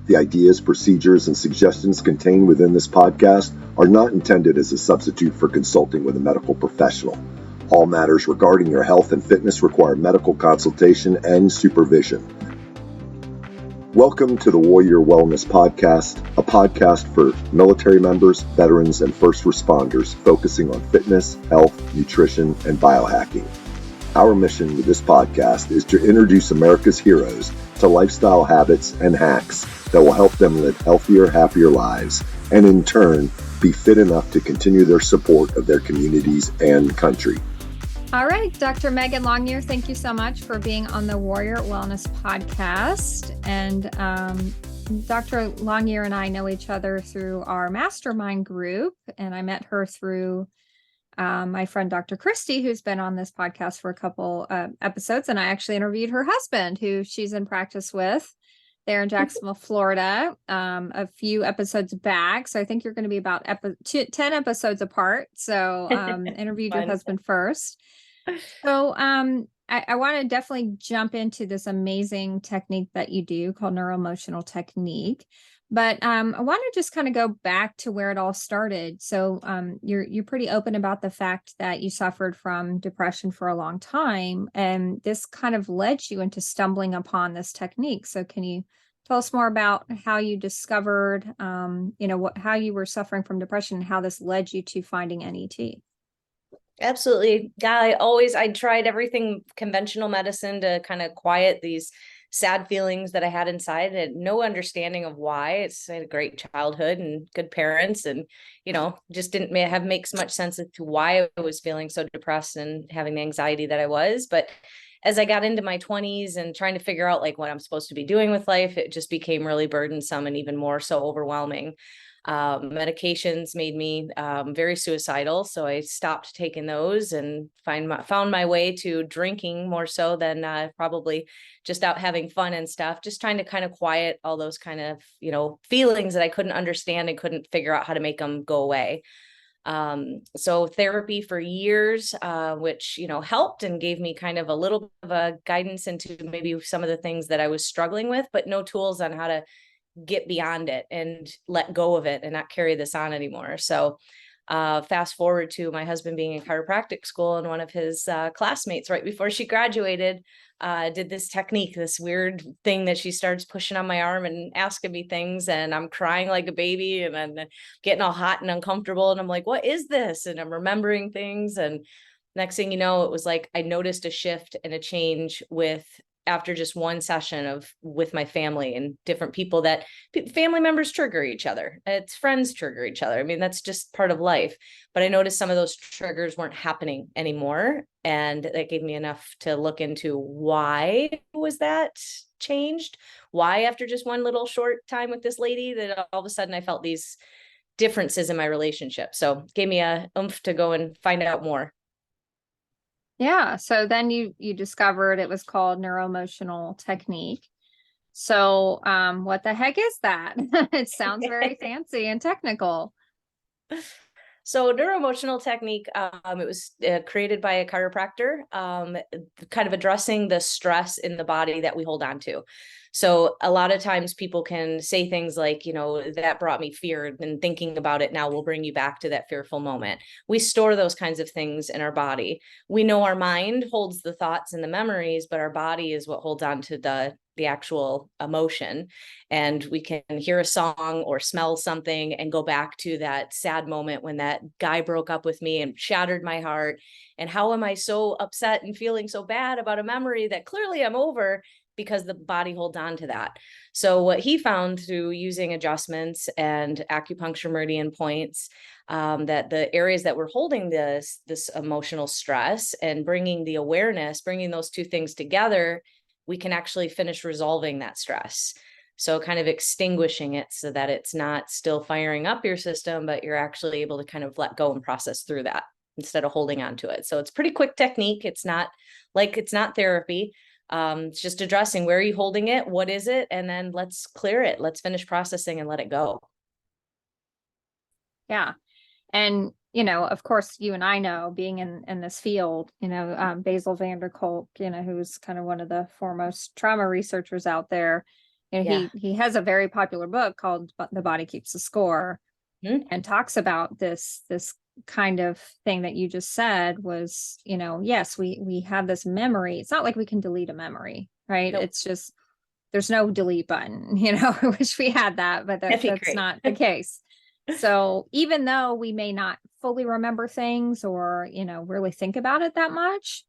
The ideas, procedures, and suggestions contained within this podcast are not intended as a substitute for consulting with a medical professional. All matters regarding your health and fitness require medical consultation and supervision. Welcome to the Warrior Wellness Podcast, a podcast for military members, veterans, and first responders focusing on fitness, health, nutrition, and biohacking. Our mission with this podcast is to introduce America's heroes to lifestyle habits and hacks that will help them live healthier, happier lives, and in turn, be fit enough to continue their support of their communities and country. All right, Dr. Megan Longyear, thank you so much for being on the Warrior Wellness Podcast. And Dr. Longyear and I know each other through our mastermind group, and I met her through my friend, Dr. Christy, who's been on this podcast for a couple episodes, and I actually interviewed her husband, who she's in practice with there in Jacksonville, Florida, a few episodes back. So I think you're going to be about 10 episodes apart. So interviewed your husband first. So I want to definitely jump into this amazing technique that you do called neuroemotional technique. But I want to just kind of go back to where it all started. So you're pretty open about the fact that you suffered from depression for a long time, and this kind of led you into stumbling upon this technique. So can you tell us more about how you discovered, how you were suffering from depression and how this led you to finding NET? Absolutely. Yeah, I tried everything conventional medicine to kind of quiet these sad feelings that I had inside. I had no understanding of why. I had a great childhood and good parents, and just didn't make much sense as to why I was feeling so depressed and having the anxiety that I was. But as I got into my 20s and trying to figure out like what I'm supposed to be doing with life, it just became really burdensome and even more so overwhelming. Medications made me very suicidal, so I stopped taking those and found my way to drinking more so than probably just out having fun and stuff, just trying to kind of quiet all those kind of feelings that I couldn't understand and couldn't figure out how to make them go away. So therapy for years, which helped and gave me kind of a little bit of a guidance into maybe some of the things that I was struggling with, but no tools on how to get beyond it and let go of it and not carry this on anymore. So fast forward to my husband being in chiropractic school, and one of his classmates right before she graduated did this technique, this weird thing that she starts pushing on my arm and asking me things, and I'm crying like a baby and I'm getting all hot and uncomfortable, and I'm like, what is this? And I'm remembering things, and next thing you know, it was like I noticed a shift and a change after just one session with my family and different people that family members trigger each other. It's friends trigger each other. I mean, that's just part of life. But I noticed some of those triggers weren't happening anymore. And that gave me enough to look into why was that changed? Why after just one little short time with this lady that all of a sudden I felt these differences in my relationship. So it gave me a oomph to go and find out more. Yeah. So then you discovered it was called neuroemotional technique. So what the heck is that? It sounds very fancy and technical. So neuroemotional technique, it was created by a chiropractor, kind of addressing the stress in the body that we hold on to. So a lot of times people can say things like, that brought me fear, and thinking about it now will bring you back to that fearful moment. We store those kinds of things in our body. We know our mind holds the thoughts and the memories, but our body is what holds on to the actual emotion. And we can hear a song or smell something and go back to that sad moment when that guy broke up with me and shattered my heart. And how am I so upset and feeling so bad about a memory that clearly I'm over, because the body holds on to that. So what he found through using adjustments and acupuncture meridian points, that the areas that were holding this emotional stress and bringing the awareness, bringing those two things together, we can actually finish resolving that stress. So kind of extinguishing it so that it's not still firing up your system, but you're actually able to kind of let go and process through that instead of holding on to it. So it's pretty quick technique. It's not therapy. It's just addressing where are you holding it? What is it? And then let's clear it. Let's finish processing and let it go. Yeah. And, of course, you and I know, being in this field, Basil van der Kolk, who's kind of one of the foremost trauma researchers out there, You know, Yeah. he has a very popular book called The Body Keeps the Score, Mhm. and talks about this kind of thing that you just said was, you know, yes, we have this memory. It's not like we can delete a memory, right? Nope. It's just there's no delete button, you know. I wish we had that, but That'd be that's great. not the case. So even though we may not fully remember things or, you know, really think about it that much,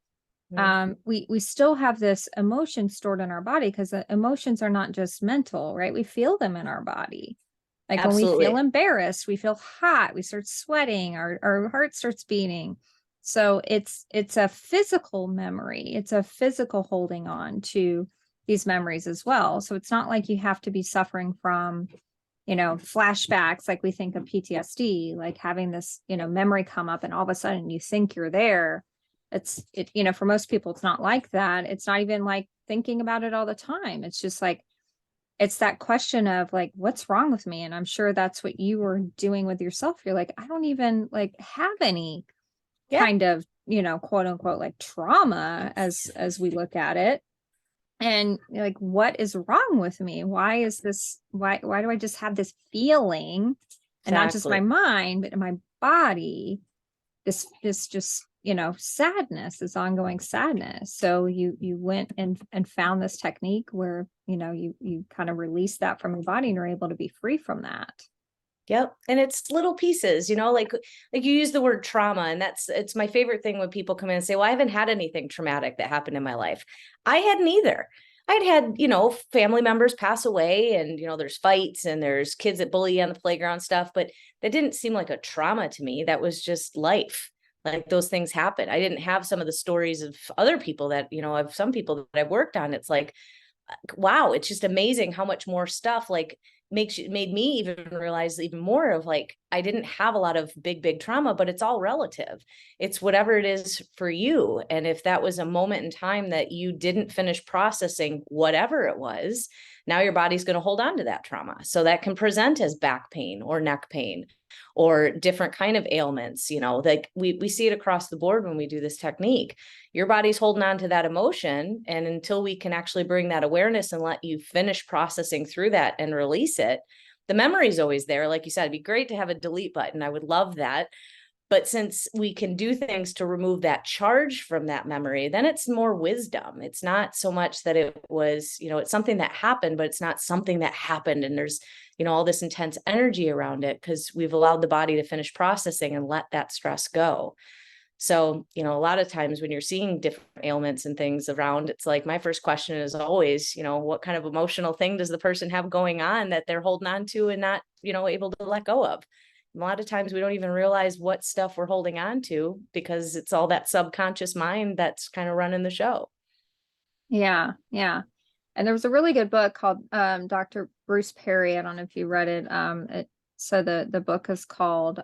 Mhm. we still have this emotion stored in our body, because emotions are not just mental, right? We feel them in our body. Like when we feel Absolutely. embarrassed, we feel hot, we start sweating, our heart starts beating. So it's a physical memory. It's a physical holding on to these memories as well. So it's not like you have to be suffering from, you know, flashbacks like we think of PTSD, like having this, you know, memory come up and all of a sudden you think you're there. You know, for most people, it's not like that. It's not even like thinking about it all the time. It's just like, it's that question of like, what's wrong with me? And I'm sure that's what you were doing with yourself. You're like, I don't even like have any Yeah. kind of, you know, quote unquote, like trauma as we look at it. And you're like, what is wrong with me? Why is this, why do I just have this feeling, and not just my Exactly. mind, but in my body, this just, you know, sadness, this ongoing sadness. So you went and found this technique where, you know, you kind of release that from your body and you're able to be free from that. Yep. And it's little pieces, you know, like you use the word trauma, and it's my favorite thing when people come in and say, well, I haven't had anything traumatic that happened in my life. I hadn't either. I'd had, you know, family members pass away, and, you know, there's fights and there's kids that bully you on the playground stuff, but that didn't seem like a trauma to me. That was just life. Like those things happen. I didn't have some of the stories of other people that, you know, of some people that I've worked on. It's like, wow, it's just amazing how much more stuff like made me even realize even more of like, I didn't have a lot of big trauma, but it's all relative. It's whatever it is for you. And if that was a moment in time that you didn't finish processing whatever it was, now your body's going to hold on to that trauma. So that can present as back pain or neck pain or different kind of ailments. You know, like we see it across the board when we do this technique. Your body's holding on to that emotion, and until we can actually bring that awareness and let you finish processing through that and release it, the memory is always there. Like you said, it'd be great to have a delete button. I would love that. But since we can do things to remove that charge from that memory, then it's more wisdom. It's not so much that it was, you know, it's something that happened, but it's not something that happened and there's, you know, all this intense energy around it, because we've allowed the body to finish processing and let that stress go. So, you know, a lot of times when you're seeing different ailments and things around, it's like my first question is always, you know, what kind of emotional thing does the person have going on that they're holding on to and not, you know, able to let go of? A lot of times we don't even realize what stuff we're holding on to because it's all that subconscious mind that's kind of running the show. Yeah, yeah. And there was a really good book called Dr. Bruce Perry. I don't know if you read it. So the book is called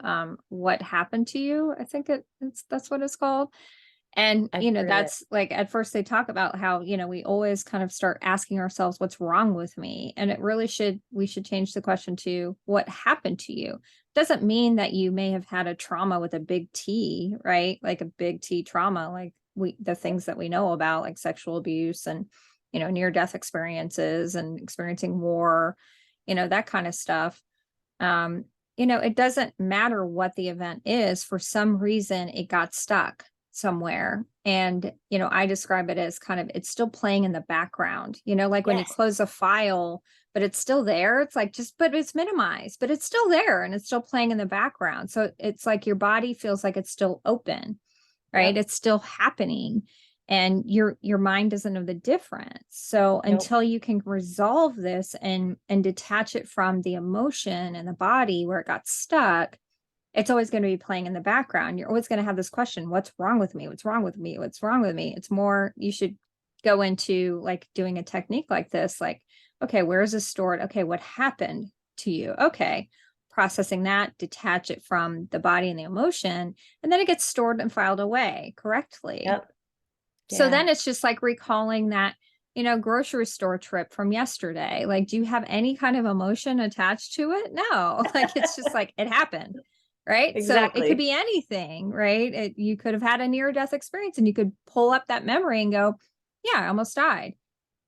What Happened to You? I think that's what it's called. And, I've you know, heard of it. that's like, at first they talk about how, you know, we always kind of start asking ourselves, what's wrong with me? And we should change the question to what happened to you? Doesn't mean that you may have had a trauma with a big T, right? Like a big T trauma, like the things that we know about, like sexual abuse and, you know, near death experiences and experiencing war, you know, that kind of stuff. Um, you know, it doesn't matter what the event is. For some reason, it got stuck somewhere. And, you know, I describe it as kind of, it's still playing in the background, you know, like when you Yes. close a file, but it's still there. It's like but it's minimized, but it's still there and it's still playing in the background. So it's like your body feels like it's still open, right? Yep. It's still happening. And your mind doesn't know the difference. So Nope. until you can resolve this and detach it from the emotion and the body where it got stuck, it's always going to be playing in the background. You're always going to have this question, what's wrong with me? What's wrong with me? What's wrong with me? It's more, you should go into like doing a technique like this, like, okay, where is this stored? Okay, what happened to you? Okay, processing that, detach it from the body and the emotion, and then it gets stored and filed away correctly. Yep. So Yeah. then it's just like recalling that, you know, grocery store trip from yesterday. Like, do you have any kind of emotion attached to it? No, like it's just like it happened. Right. So it could Exactly. be anything, right? You could have had a near death experience and you could pull up that memory and go, yeah, I almost died.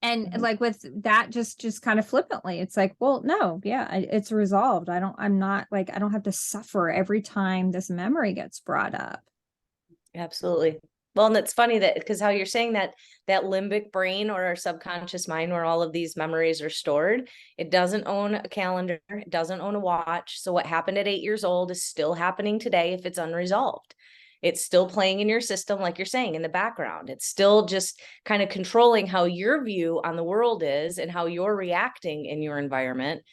And like with that, just kind of flippantly, it's like, well, no, yeah, it's resolved. I don't have to suffer every time this memory gets brought up. Absolutely. Well, and it's funny that because how you're saying that limbic brain or our subconscious mind where all of these memories are stored, it doesn't own a calendar, it doesn't own a watch. So what happened at 8 years old is still happening today if it's unresolved. It's still playing in your system, like you're saying, in the background. It's still just kind of controlling how your view on the world is and how you're reacting in your environment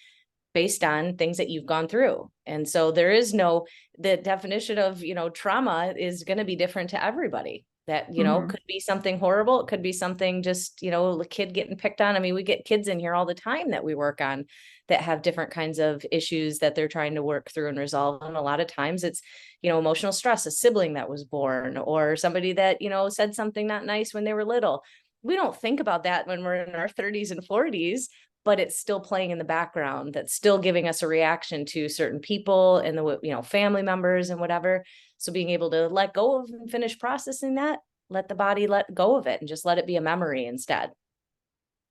based on things that you've gone through. And so there is the definition of, trauma is going to be different to everybody. That, could be something horrible. It could be something just, a kid getting picked on. I mean, we get kids in here all the time that we work on that have different kinds of issues that they're trying to work through and resolve. And a lot of times it's, emotional stress, a sibling that was born or somebody that, said something not nice when they were little. We don't think about that when we're in our 30s and 40s, but it's still playing in the background. That's still giving us a reaction to certain people and the, family members and whatever. So being able to let go of and finish processing that, let the body let go of it and just let it be a memory instead.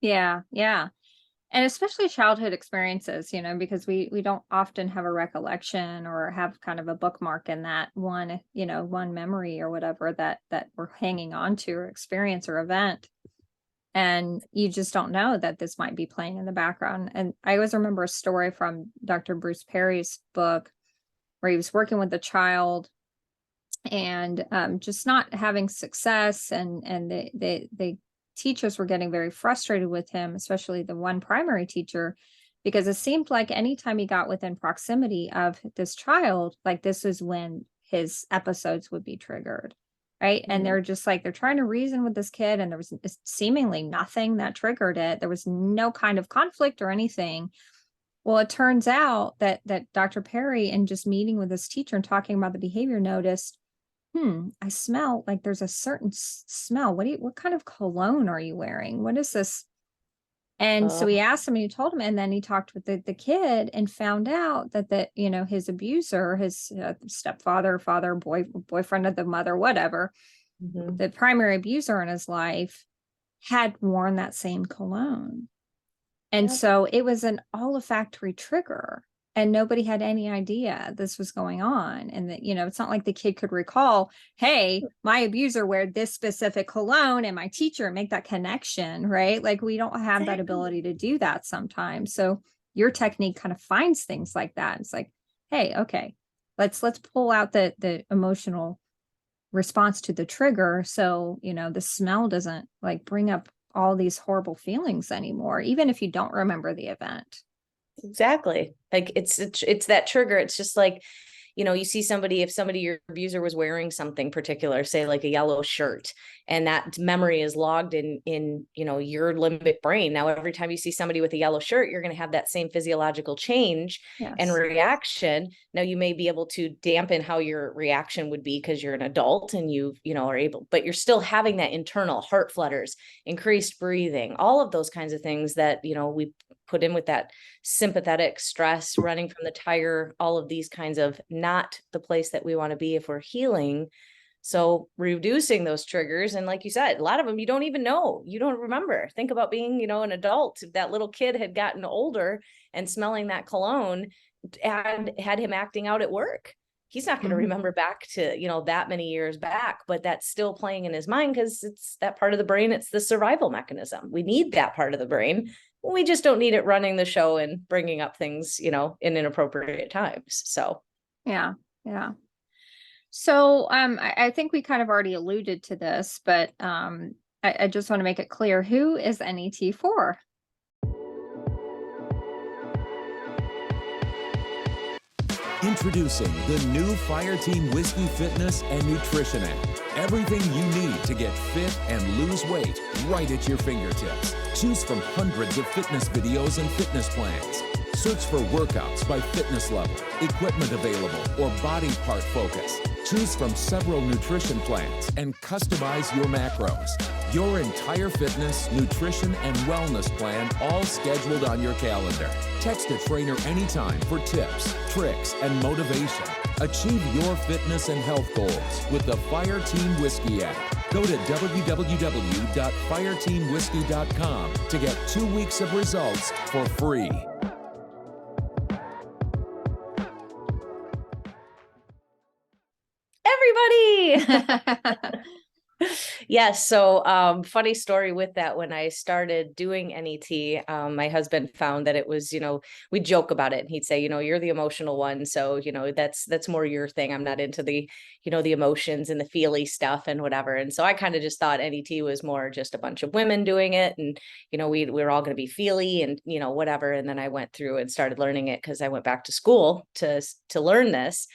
Yeah. Yeah. And especially childhood experiences, because we don't often have a recollection or have kind of a bookmark in that one memory or whatever that we're hanging on to or experience or event. And you just don't know that this might be playing in the background. And I always remember a story from Dr. Bruce Perry's book where he was working with a child and just not having success. And the teachers were getting very frustrated with him, especially the one primary teacher, because it seemed like anytime he got within proximity of this child, like this is when his episodes would be triggered. Right. And they're just like, they're trying to reason with this kid. And there was seemingly nothing that triggered it. There was no kind of conflict or anything. Well, it turns out that Dr. Perry, in just meeting with this teacher and talking about the behavior, noticed, I smell like there's a certain smell. What kind of cologne are you wearing? What is this? And so he asked him and he told him, and then he talked with the kid and found out that his abuser, his stepfather, father, boyfriend of the mother, whatever, the primary abuser in his life had worn that same cologne. And so it was an olfactory trigger. And nobody had any idea this was going on. And that, it's not like the kid could recall, hey, my abuser wear this specific cologne and my teacher make that connection, right? Like we don't have that ability to do that sometimes. So your technique kind of finds things like that. It's like, hey, okay, let's pull out the emotional response to the trigger. So, the smell doesn't like bring up all these horrible feelings anymore, even if you don't remember the event. Exactly. Like it's that trigger. It's just like, you see somebody, if your abuser was wearing something particular, say like a yellow shirt, and that memory is logged in, your limbic brain. Now, every time you see somebody with a yellow shirt, you're going to have that same physiological change and reaction. Now you may be able to dampen how your reaction would be because you're an adult and you are able, but you're still having that internal heart flutters, increased breathing, all of those kinds of things that, we put in with that sympathetic stress, running from the tire, all of these kinds of not the place that we want to be if we're healing. So reducing those triggers. And like you said, a lot of them, you don't even know, you don't remember. Think about being, an adult. If that little kid had gotten older and smelling that cologne and had him acting out at work, he's not going to remember back to, that many years back, but that's still playing in his mind because it's that part of the brain. It's the survival mechanism. We need that part of the brain. We just don't need it running the show and bringing up things, in inappropriate times. So, yeah. Yeah. So, I think we kind of already alluded to this, but, I just want to make it clear, who is NET for? Introducing the new Fire Team Whiskey Fitness and Nutrition app. Everything you need to get fit and lose weight right at your fingertips. Choose from hundreds of fitness videos and fitness plans. Search for workouts by fitness level, equipment available, or body part focus. Choose from several nutrition plans and customize your macros. Your entire fitness, nutrition, and wellness plan all scheduled on your calendar. Text a trainer anytime for tips, tricks, and motivation. Achieve your fitness and health goals with the Fire Team Whiskey app. Go to www.fireteamwhiskey.com to get 2 weeks of results for free. Everybody. Yes. So, funny story with that. When I started doing NET, my husband found that it was, we joke about it, and he'd say, you're the emotional one. So, that's more your thing. I'm not into the, the emotions and the feely stuff and whatever. And so I kind of just thought NET was more just a bunch of women doing it. And, we were all going to be feely and, whatever. And then I went through and started learning it because I went back to school to learn this.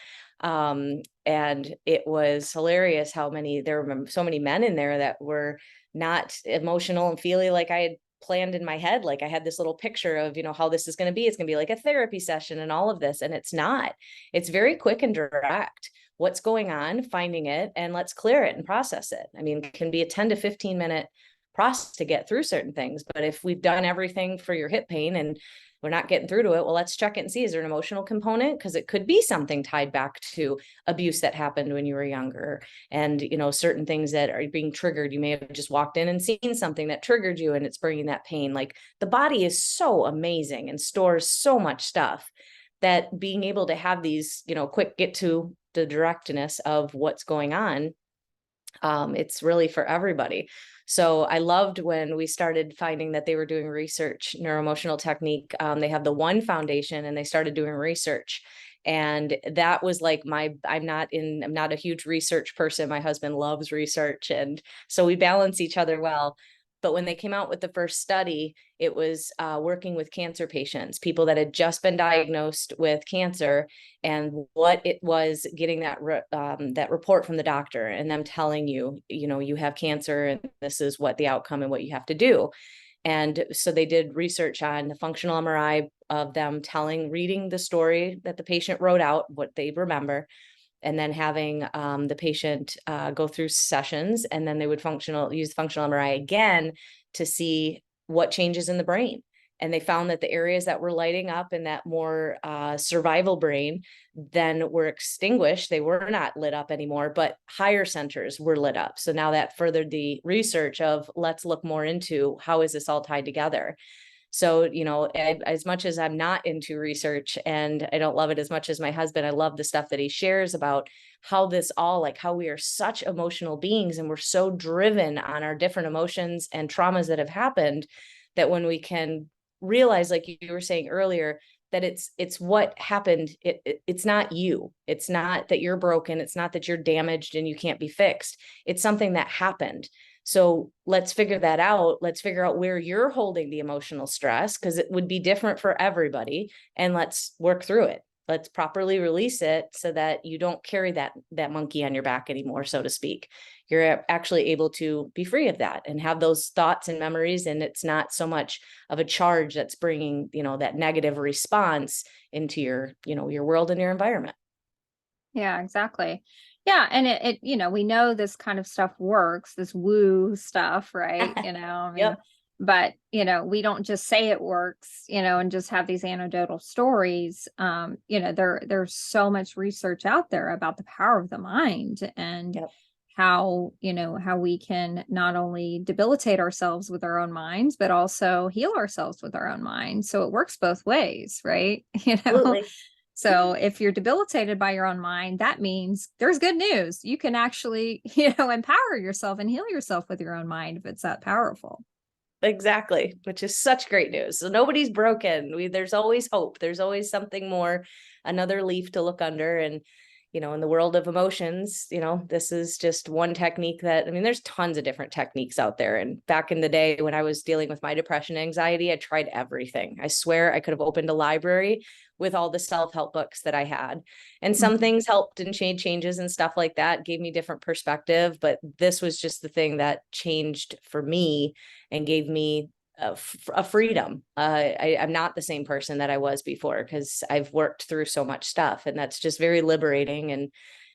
And it was hilarious how there were so many men in there that were not emotional and feely like I had planned in my head. Like I had this little picture of, how this is going to be. It's going to be like a therapy session and all of this. And it's not. It's very quick and direct. What's going on, finding it, and let's clear it and process it. I mean, it can be a 10 to 15 minute process to get through certain things. But if we've done everything for your hip pain and we're not getting through to it, well, let's check it and see, is there an emotional component? Because it could be something tied back to abuse that happened when you were younger, and certain things that are being triggered. You may have just walked in and seen something that triggered you, and it's bringing that pain. Like, the body is so amazing and stores so much stuff that being able to have these, quick get to the directness of what's going on, it's really for everybody. So I loved when we started finding that they were doing research, neuroemotional technique. They have the One Foundation, and they started doing research. And that was like I'm not a huge research person. My husband loves research. And so we balance each other well. But when they came out with the first study, it was working with cancer patients, people that had just been diagnosed with cancer, and what it was getting that report from the doctor and them telling you, you have cancer and this is what the outcome and what you have to do. And so they did research on the functional MRI of them reading the story that the patient wrote out, what they remember, and then having the patient go through sessions, and then they would use the functional MRI again to see what changes in the brain. And they found that the areas that were lighting up in that more survival brain then were extinguished. They were not lit up anymore, but higher centers were lit up. So now that furthered the research of, let's look more into how is this all tied together. So, as much as I'm not into research and I don't love it as much as my husband, I love the stuff that he shares about how this all, like how we are such emotional beings and we're so driven on our different emotions and traumas that have happened, that when we can realize, like you were saying earlier, that it's what happened. It's not you. It's not that you're broken. It's not that you're damaged and you can't be fixed. It's something that happened. So let's figure that out. Let's figure out where you're holding the emotional stress, because it would be different for everybody. And let's work through it. Let's properly release it so that you don't carry that monkey on your back anymore, so to speak. You're actually able to be free of that and have those thoughts and memories. And it's not so much of a charge that's bringing, that negative response into your world and your environment. Yeah, exactly. Yeah. And it we know this kind of stuff works, this woo stuff, right? I mean, Yep. but, we don't just say it works, and just have these anecdotal stories. There's so much research out there about the power of the mind, and Yep. how we can not only debilitate ourselves with our own minds, but also heal ourselves with our own minds. So it works both ways, right? Absolutely. So if you're debilitated by your own mind, that means there's good news. You can actually, empower yourself and heal yourself with your own mind if it's that powerful. Exactly, which is such great news. So nobody's broken. There's always hope. There's always something more, another leaf to look under. And, in the world of emotions, this is just one technique there's tons of different techniques out there. And back in the day when I was dealing with my depression and anxiety, I tried everything. I swear I could have opened a library with all the self-help books that I had. And some things helped and changes and stuff like that, gave me different perspective. But this was just the thing that changed for me and gave me a freedom. I'm not the same person that I was before, because I've worked through so much stuff, and that's just very liberating. And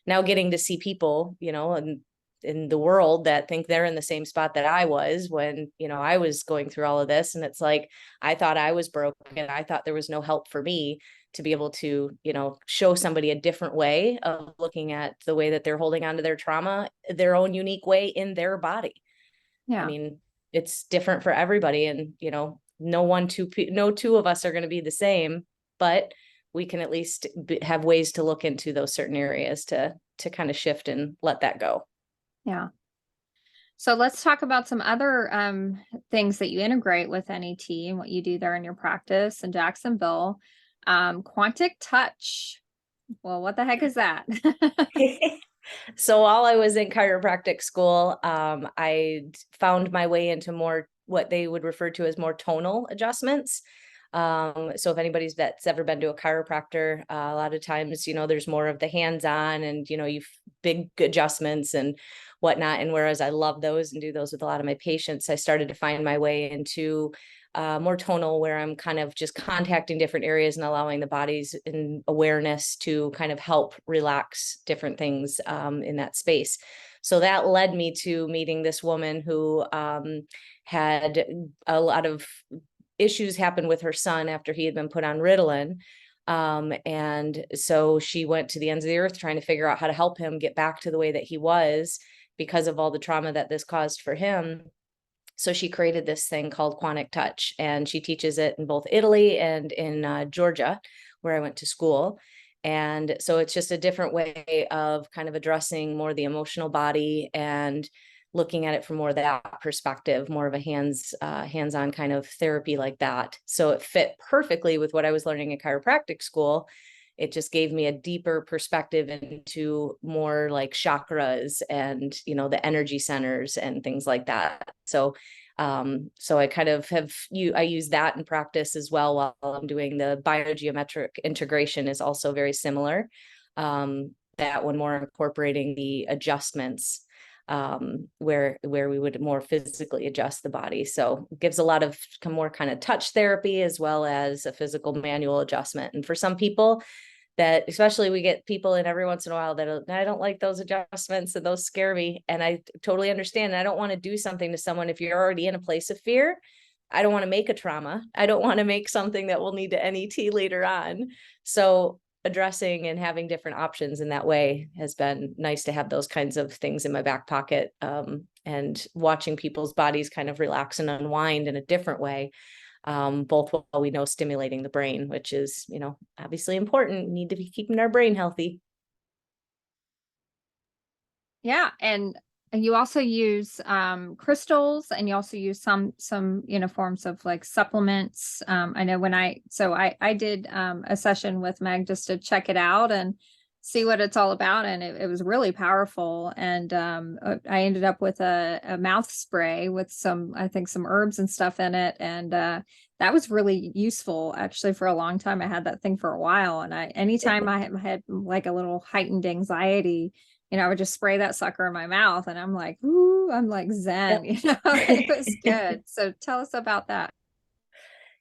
now getting to see people, and in the world that think they're in the same spot that I was when, I was going through all of this. And it's like, I thought I was broken. I thought there was no help for me to be able to, show somebody a different way of looking at the way that they're holding on to their trauma, their own unique way in their body. Yeah. I mean, it's different for everybody. And, no two of us are going to be the same, but we can at least have ways to look into those certain areas to kind of shift and let that go. Yeah. So let's talk about some other things that you integrate with NET and what you do there in your practice in Jacksonville. Quantic touch. Well, what the heck is that? So while I was in chiropractic school, I found my way into more what they would refer to as more tonal adjustments. So if anybody's that's ever been to a chiropractor, a lot of times, there's more of the hands-on and, you big adjustments and whatnot. And whereas I love those and do those with a lot of my patients, I started to find my way into more tonal, where I'm kind of just contacting different areas and allowing the body's in awareness to kind of help relax different things in that space. So that led me to meeting this woman who had a lot of issues happen with her son after he had been put on Ritalin. And so she went to the ends of the earth trying to figure out how to help him get back to the way that he was because of all the trauma that this caused for him. So she created this thing called Quantic Touch, and she teaches it in both Italy and in Georgia, where I went to school. And so it's just a different way of kind of addressing more the emotional body and looking at it from more that perspective, more of a hands-on kind of therapy like that. So it fit perfectly with what I was learning in chiropractic school. It just gave me a deeper perspective into more like chakras and, the energy centers and things like that. So I kind of I use that in practice as well while I'm doing the biogeometric integration is also very similar. That one more incorporating the adjustments where we would more physically adjust the body. So it gives a lot of more kind of touch therapy as well as a physical manual adjustment. And for some people that, especially we get people in every once in a while that I don't like those adjustments and those scare me. And I totally understand. I don't want to do something to someone if you're already in a place of fear. I don't want to make a trauma. I don't want to make something that will need to NET later on. So addressing and having different options in that way has been nice to have those kinds of things in my back pocket, and watching people's bodies kind of relax and unwind in a different way, both while we know stimulating the brain, which is, obviously important. We need to be keeping our brain healthy. Yeah. And you also use crystals, and you also use some forms of like supplements. I know when I did a session with Meg just to check it out and see what it's all about, and it was really powerful. And I ended up with a mouth spray with some herbs and stuff in it, and that was really useful actually for a long time. I had that thing for a while, and anytime I had like a little heightened anxiety, I would just spray that sucker in my mouth, and I'm like, ooh, I'm like zen. Yep. It was good. So tell us about that.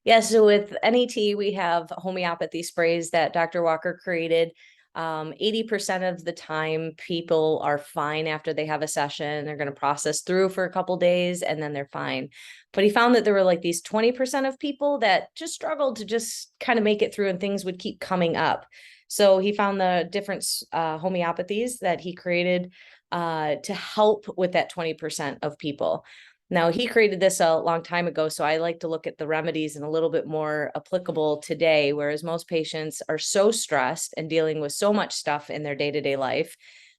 Yeah, so with NET, we have homeopathy sprays that Dr. Walker created. 80% of the time, people are fine after they have a session. They're going to process through for a couple days, and then they're fine. But he found that there were like these 20% of people that just struggled to just kind of make it through, and things would keep coming up. So he found the different homeopathies that he created to help with that 20% of people. Now, he created this a long time ago, so I like to look at the remedies and a little bit more applicable today, whereas most patients are so stressed and dealing with so much stuff in their day-to-day life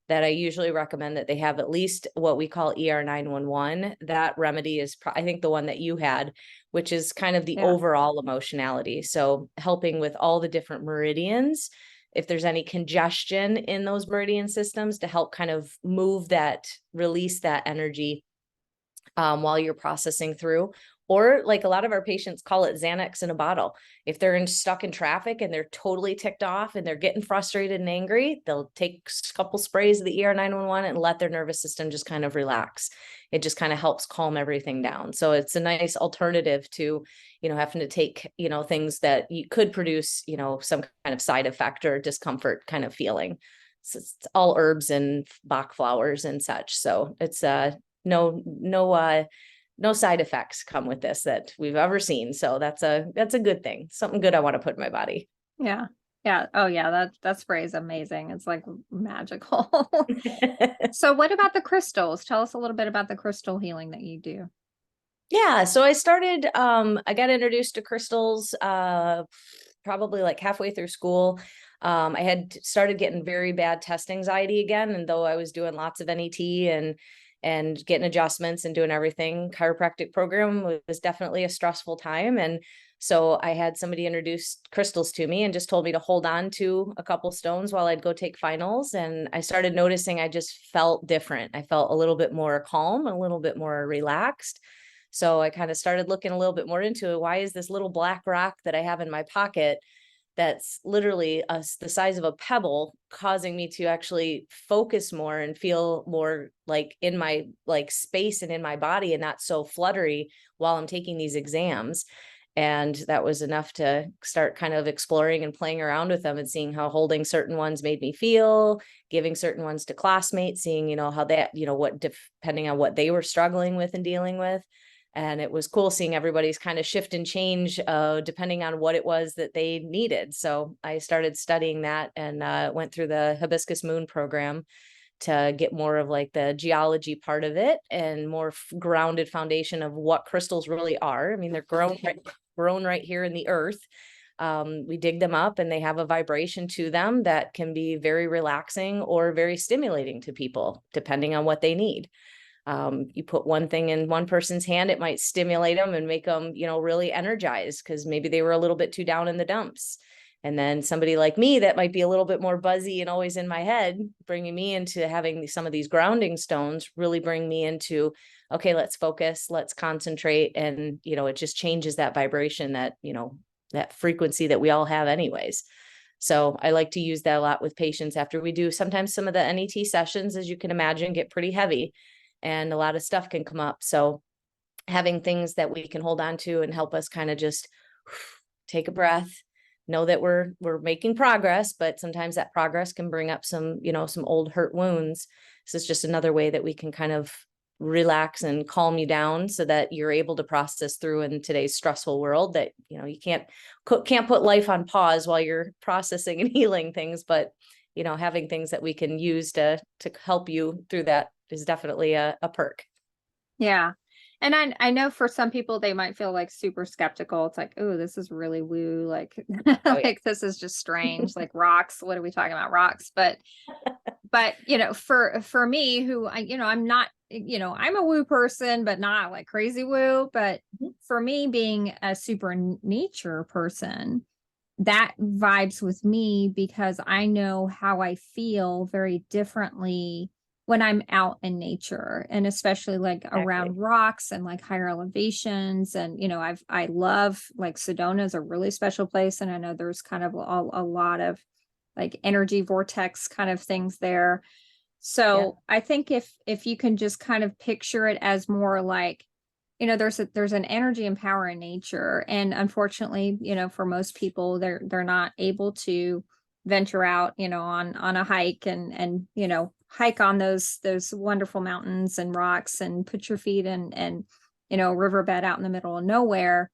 that I usually recommend that they have at least what we call ER 911. That remedy is, I think, the one that you had, which is kind of the overall emotionality. So helping with all the different meridians, if there's any congestion in those meridian systems, to help kind of move that, release that energy while you're processing through. Or like a lot of our patients call it Xanax in a bottle. If they're stuck in traffic and they're totally ticked off and they're getting frustrated and angry, they'll take a couple sprays of the ER 911 and let their nervous system just kind of relax. It just kind of helps calm everything down. So it's a nice alternative to, having to take, things that you could produce, some kind of side effect or discomfort kind of feeling. it's all herbs and Bach flowers and such. So it's no side effects come with this that we've ever seen. So that's a good thing. Something good I want to put in my body. Yeah. Yeah. Oh yeah. That spray is amazing. It's like magical. So what about the crystals? Tell us a little bit about the crystal healing that you do. Yeah. So I got introduced to crystals, probably like halfway through school. I had started getting very bad test anxiety again. And though I was doing lots of NET and getting adjustments and doing everything, chiropractic program was definitely a stressful time. And so I had somebody introduce crystals to me and just told me to hold on to a couple stones while I'd go take finals. And I started noticing I just felt different. I felt a little bit more calm, a little bit more relaxed. So I kind of started looking a little bit more into it. Why is this little black rock that I have in my pocket that's literally the size of a pebble causing me to actually focus more and feel more like in my like space and in my body and not so fluttery while I'm taking these exams? And that was enough to start kind of exploring and playing around with them and seeing how holding certain ones made me feel, giving certain ones to classmates, seeing, how that, what, depending on what they were struggling with and dealing with. And it was cool seeing everybody's kind of shift and change depending on what it was that they needed. So I started studying that and went through the Hibiscus Moon program to get more of like the geology part of it and more grounded foundation of what crystals really are. I mean, they're grown right here in the earth. We dig them up and they have a vibration to them that can be very relaxing or very stimulating to people, depending on what they need. You put one thing in one person's hand, it might stimulate them and make them, really energized because maybe they were a little bit too down in the dumps. And then somebody like me that might be a little bit more buzzy and always in my head, bringing me into having some of these grounding stones really bring me into, okay, let's focus, let's concentrate. And, it just changes that vibration that, that frequency that we all have anyways. So I like to use that a lot with patients after we do. Sometimes some of the NET sessions, as you can imagine, get pretty heavy and a lot of stuff can come up. So having things that we can hold on to and help us kind of just take a breath, know that we're making progress, but sometimes that progress can bring up some, some old hurt wounds. This is just another way that we can kind of relax and calm you down so that you're able to process through in today's stressful world that, you can't put life on pause while you're processing and healing things, but, having things that we can use to help you through that is definitely a perk. Yeah. And I know for some people, they might feel like super skeptical. It's like, oh, this is really woo. Like, like this is just strange. Like rocks. What are we talking about? Rocks. But, for me who I'm not, I'm a woo person, but not like crazy woo. But for me being a super nature person, that vibes with me because I know how I feel very differently when I'm out in nature and especially like around rocks and like higher elevations. And, I love like Sedona is a really special place. And I know there's kind of a lot of like energy vortex kind of things there. So I think if you can just kind of picture it as more like, there's an energy and power in nature. And unfortunately, for most people, they're not able to venture out, on a hike and hike on those wonderful mountains and rocks and put your feet in a riverbed out in the middle of nowhere.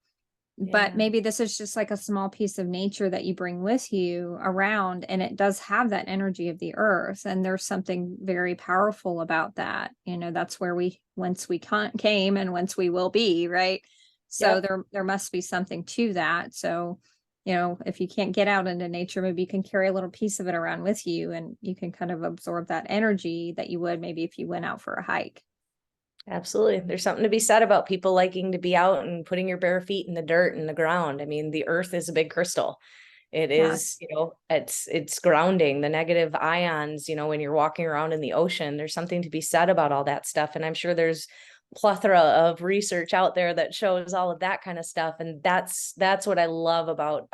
But maybe this is just like a small piece of nature that you bring with you around, and it does have that energy of the earth. And there's something very powerful about that. That's where once we came and once we will be, right? So there must be something to that. So, if you can't get out into nature, maybe you can carry a little piece of it around with you and you can kind of absorb that energy that you would maybe if you went out for a hike. Absolutely. There's something to be said about people liking to be out and putting your bare feet in the dirt and the ground. I mean, the earth is a big crystal. It is, it's grounding the negative ions, when you're walking around in the ocean. There's something to be said about all that stuff. And I'm sure there's plethora of research out there that shows all of that kind of stuff. And that's what I love about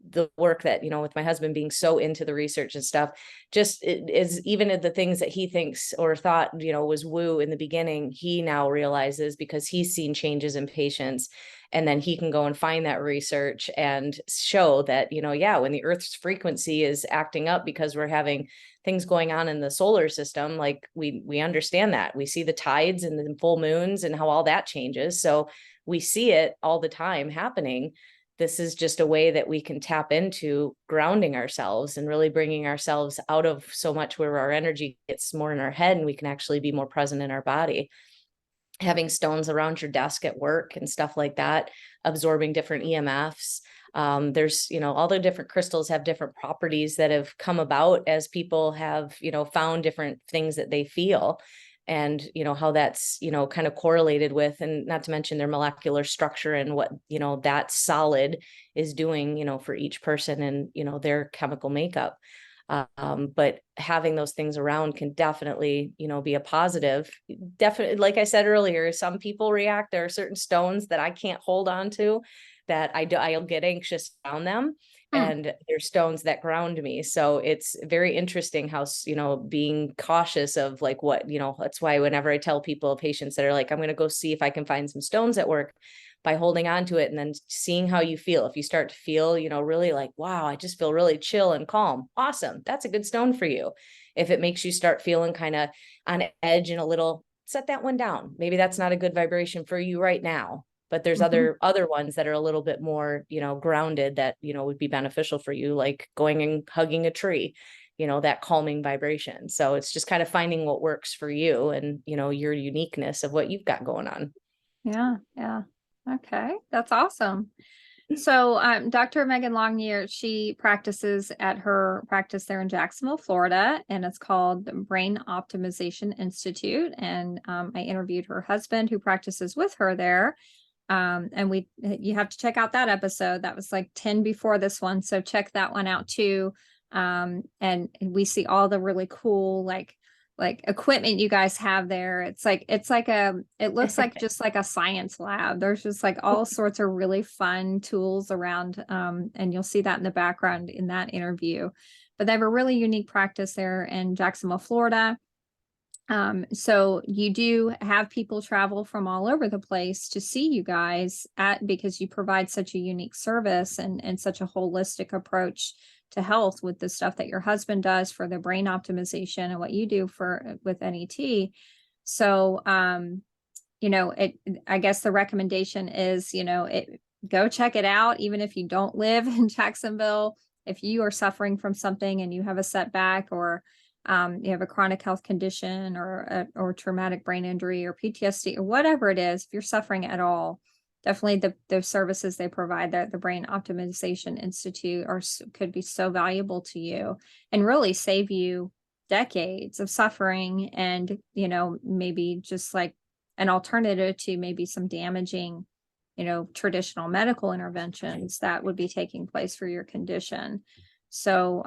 the work that, with my husband being so into the research and stuff, just is even the things that he thinks or thought, was woo in the beginning, he now realizes because he's seen changes in patients. And then he can go and find that research and show that, when the Earth's frequency is acting up because we're having things going on in the solar system, like we understand that. We see the tides and the full moons and how all that changes. So we see it all the time happening. This is just a way that we can tap into grounding ourselves and really bringing ourselves out of so much where our energy gets more in our head and we can actually be more present in our body. Having stones around your desk at work and stuff like that, absorbing different EMFs. There's, all the different crystals have different properties that have come about as people have, found different things that they feel. And, how that's, kind of correlated with, and not to mention their molecular structure and what, that solid is doing, for each person and, their chemical makeup. But having those things around can definitely, be a positive. Definitely, like I said earlier, some people react. There are certain stones that I can't hold on to, that I'll get anxious around them. And there's stones that ground me. So it's very interesting how, being cautious of like what, that's why whenever I tell people, patients that are like, I'm going to go see if I can find some stones at work, by holding on to it and then seeing how you feel. If you start to feel, really like, wow, I just feel really chill and calm. Awesome. That's a good stone for you. If it makes you start feeling kind of on edge and a little, set that one down. Maybe that's not a good vibration for you right now. But there's other ones that are a little bit more, grounded that, would be beneficial for you, like going and hugging a tree, that calming vibration. So it's just kind of finding what works for you and, your uniqueness of what you've got going on. Yeah. Yeah. Okay. That's awesome. So, Dr. Megan Longyear, she practices at her practice there in Jacksonville, Florida, and it's called the Brain Optimization Institute. And I interviewed her husband who practices with her there. And you have to check out that episode. That was like 10 before this one. So check that one out too. And we see all the really cool, like equipment you guys have there. It looks like just like a science lab. There's just like all sorts of really fun tools around. And you'll see that in the background in that interview, but they have a really unique practice there in Jacksonville, Florida. So you do have people travel from all over the place to see you guys because you provide such a unique service and such a holistic approach to health with the stuff that your husband does for the brain optimization and what you do with NET. So, I guess the recommendation is, go check it out. Even if you don't live in Jacksonville, if you are suffering from something and you have a setback or you have a chronic health condition or traumatic brain injury or PTSD or whatever it is, if you're suffering at all, definitely the services they provide there at the Brain Optimization Institute could be so valuable to you and really save you decades of suffering and, maybe just like an alternative to maybe some damaging, traditional medical interventions that would be taking place for your condition. So,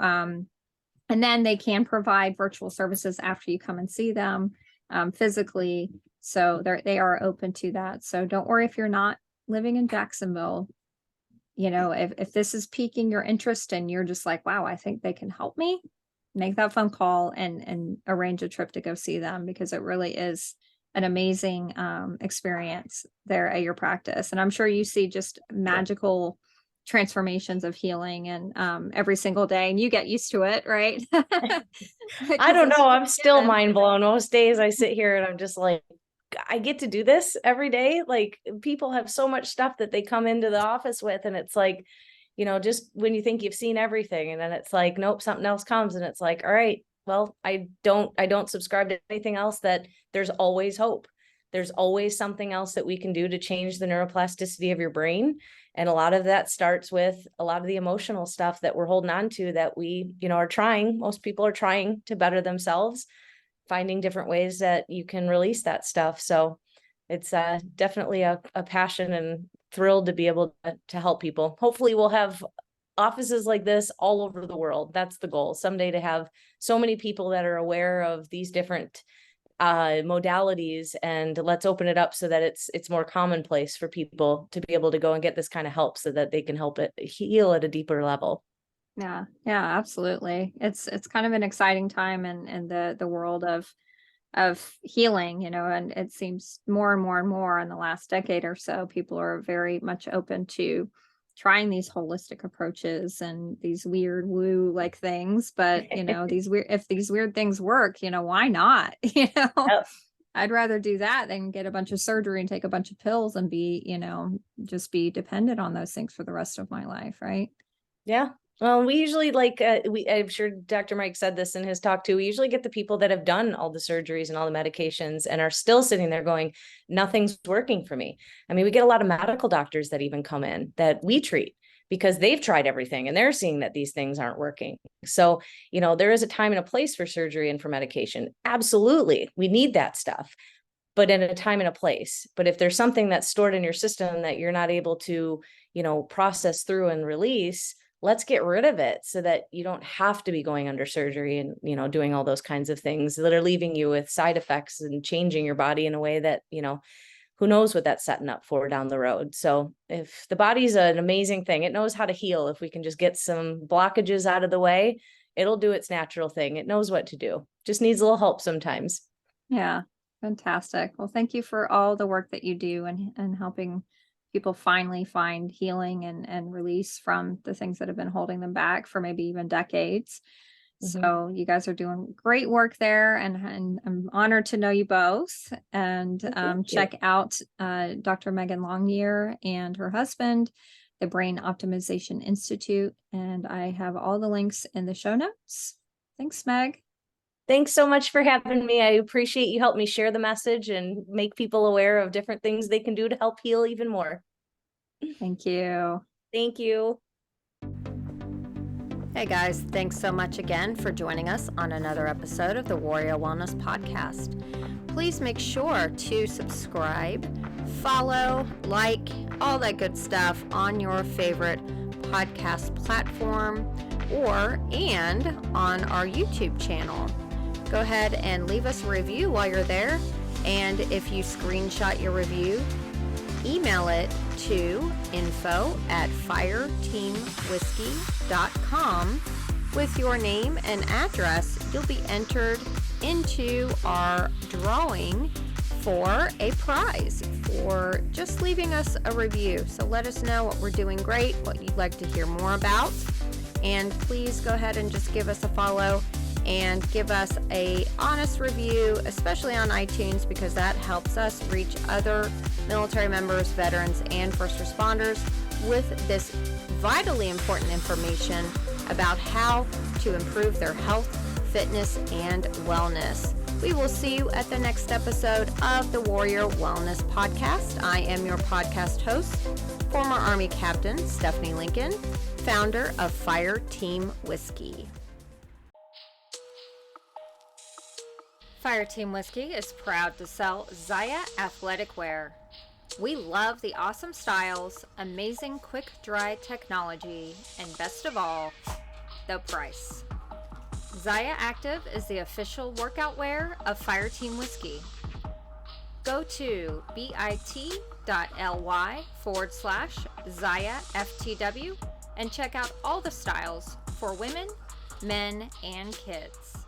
and then they can provide virtual services after you come and see them physically. So they are open to that. So don't worry if you're not living in Jacksonville. If this is piquing your interest and you're just like, wow, I think they can help me, make that phone call and arrange a trip to go see them, because it really is an amazing experience there at your practice. And I'm sure you see just magical transformations of healing and every single day, and you get used to it, right? I don't know. I'm still mind blown. Most days I sit here and I'm just like, I get to do this every day. Like people have so much stuff that they come into the office with, and it's like, just when you think you've seen everything, and then it's like, nope, something else comes, and it's like, all right, well, I don't subscribe to anything else. That there's always hope. There's always something else that we can do to change the neuroplasticity of your brain. And a lot of that starts with a lot of the emotional stuff that we're holding on to, that we, are trying. Most people are trying to better themselves, finding different ways that you can release that stuff. So it's definitely a passion, and thrilled to be able to help people. Hopefully we'll have offices like this all over the world. That's the goal someday, to have so many people that are aware of these different modalities, and let's open it up so that it's more commonplace for people to be able to go and get this kind of help so that they can help it heal at a deeper level. Yeah, yeah, absolutely. It's kind of an exciting time in the world of healing, and it seems more and more and more in the last decade or so, people are very much open to trying these holistic approaches and these weird woo like things. But if these weird things work, why not? Yep. I'd rather do that than get a bunch of surgery and take a bunch of pills and be, just be dependent on those things for the rest of my life, right? Yeah. Well, we usually I'm sure Dr. Mike said this in his talk too. We usually get the people that have done all the surgeries and all the medications and are still sitting there going, nothing's working for me. I mean, we get a lot of medical doctors that even come in that we treat because they've tried everything and they're seeing that these things aren't working. So, there is a time and a place for surgery and for medication. Absolutely. We need that stuff, but in a time and a place. But if there's something that's stored in your system that you're not able to, process through and release, let's get rid of it so that you don't have to be going under surgery and, doing all those kinds of things that are leaving you with side effects and changing your body in a way that, who knows what that's setting up for down the road. So if the body's an amazing thing, it knows how to heal. If we can just get some blockages out of the way, it'll do its natural thing. It knows what to do. Just needs a little help sometimes. Yeah, fantastic. Well, thank you for all the work that you do and helping people finally find healing and release from the things that have been holding them back for maybe even decades. So you guys are doing great work there, and I'm honored to know you both. And check out Dr. Megan Longyear and her husband, the Brain Optimization Institute, and I have all the links in the show notes. Thanks, Meg. Thanks so much for having me. I appreciate you help me share the message and make people aware of different things they can do to help heal even more. Thank you. Thank you. Hey guys, thanks so much again for joining us on another episode of the Warrior Wellness Podcast. Please make sure to subscribe, follow, like, all that good stuff on your favorite podcast platform and on our YouTube channel. Go ahead and leave us a review while you're there. And if you screenshot your review, email it to info@fireteamwhiskey.com with your name and address. You'll be entered into our drawing for a prize for just leaving us a review. So let us know what we're doing great, what you'd like to hear more about, and please go ahead and just give us a follow and give us a honest review, especially on iTunes, because that helps us reach other military members, veterans, and first responders with this vitally important information about how to improve their health, fitness, and wellness. We will see you at the next episode of the Warrior Wellness Podcast. I am your podcast host, former Army Captain Stephanie Lincoln, founder of Fire Team Whiskey. Fire Team Whiskey is proud to sell Zaya athletic wear. We love the awesome styles, amazing quick dry technology, and best of all, the price. Zaya Active is the official workout wear of Fire Team Whiskey. Go to bit.ly/Zaya FTW and check out all the styles for women, men, and kids.